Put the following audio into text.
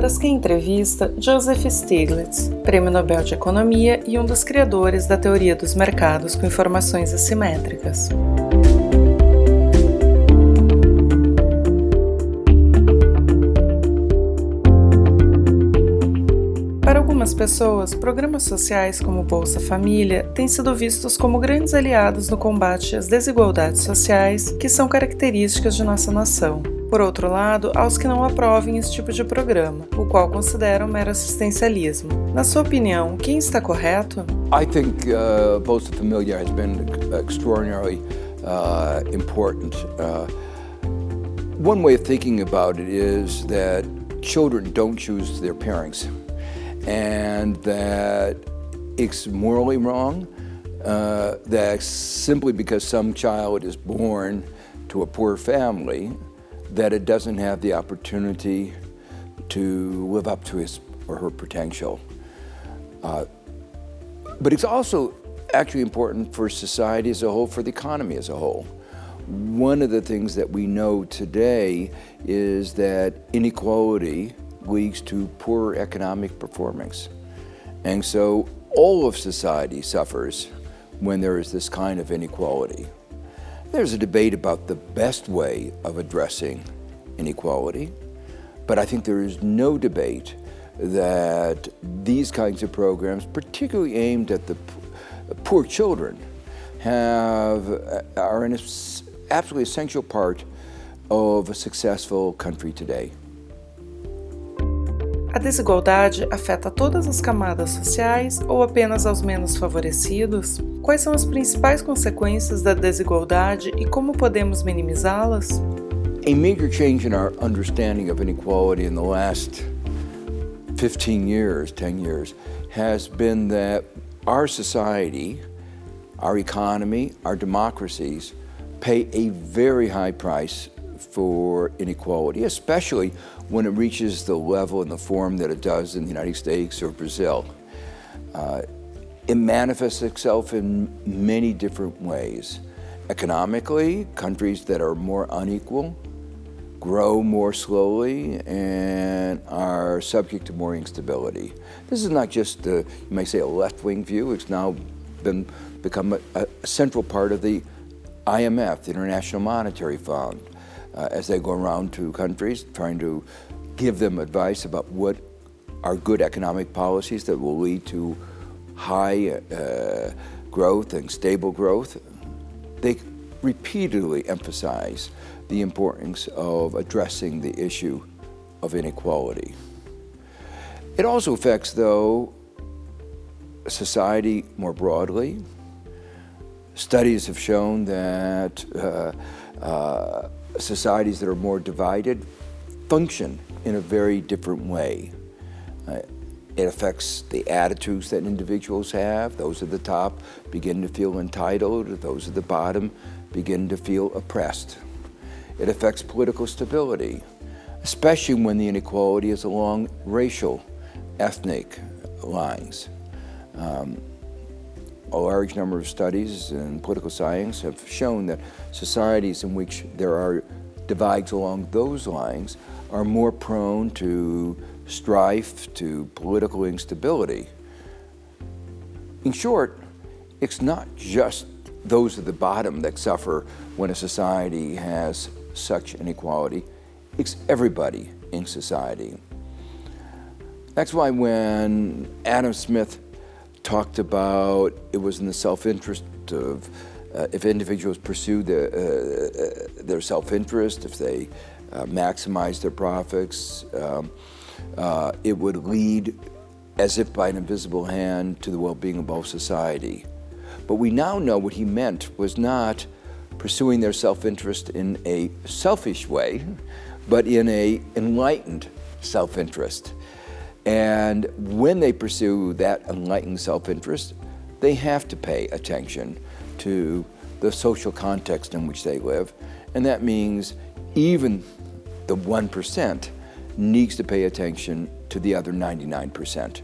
Braskem entrevista Joseph Stiglitz, prêmio Nobel de Economia e um dos criadores da teoria dos mercados com informações assimétricas. Para algumas pessoas, programas sociais como Bolsa Família têm sido vistos como grandes aliados no combate às desigualdades sociais que são características de nossa nação. Por outro lado, há os que não aprovem esse tipo de programa, o qual consideram mero assistencialismo. Na sua opinião, quem está correto? I think Bolsa Família has been extraordinarily important. One way of thinking about it is that children don't choose their parents, and that it's morally wrong, that simply because some child is born to a poor family, that it doesn't have the opportunity to live up to his or her potential. But it's also actually important for society as a whole, for the economy as a whole. One of the things that we know today is that inequality leads to poor economic performance. And so all of society suffers when there is this kind of inequality. There's a debate about the best way of addressing inequality, but I think there is no debate that these kinds of programs, particularly aimed at the poor children, are an absolutely essential part of a successful country today. A desigualdade afeta todas as camadas sociais ou apenas aos menos favorecidos? Quais são as principais consequências da desigualdade e como podemos minimizá-las? A major change in our understanding of inequality in the last 10 years, has been that our society, our economy, our democracies pay a very high price for inequality, especially when it reaches the level and the form that it does in the United States or Brazil. It manifests itself in many different ways. Economically, countries that are more unequal grow more slowly and are subject to more instability. This is not just, you may say, a left-wing view. It's now become a central part of the IMF, the International Monetary Fund, as they go around to countries trying to give them advice about what are good economic policies that will lead to high growth and stable growth. They repeatedly emphasize the importance of addressing the issue of inequality. It also affects, though, society more broadly. Studies have shown that societies that are more divided function in a very different way. It affects the attitudes that individuals have. Those at the top begin to feel entitled. Those at the bottom begin to feel oppressed. It affects political stability, especially when the inequality is along racial, ethnic lines. A large number of studies in political science have shown that societies in which there are divides along those lines are more prone to strife, to political instability. In short, it's not just those at the bottom that suffer when a society has such inequality. It's everybody in society. That's why when Adam Smith talked about it was in the self-interest of if individuals pursue their self-interest, if they maximize their profits, it would lead, as if by an invisible hand, to the well-being of all society. But we now know what he meant was not pursuing their self-interest in a selfish way, but in an enlightened self-interest. And when they pursue that enlightened self-interest, they have to pay attention to the social context in which they live. And that means even the 1% needs to pay attention to the other 99%.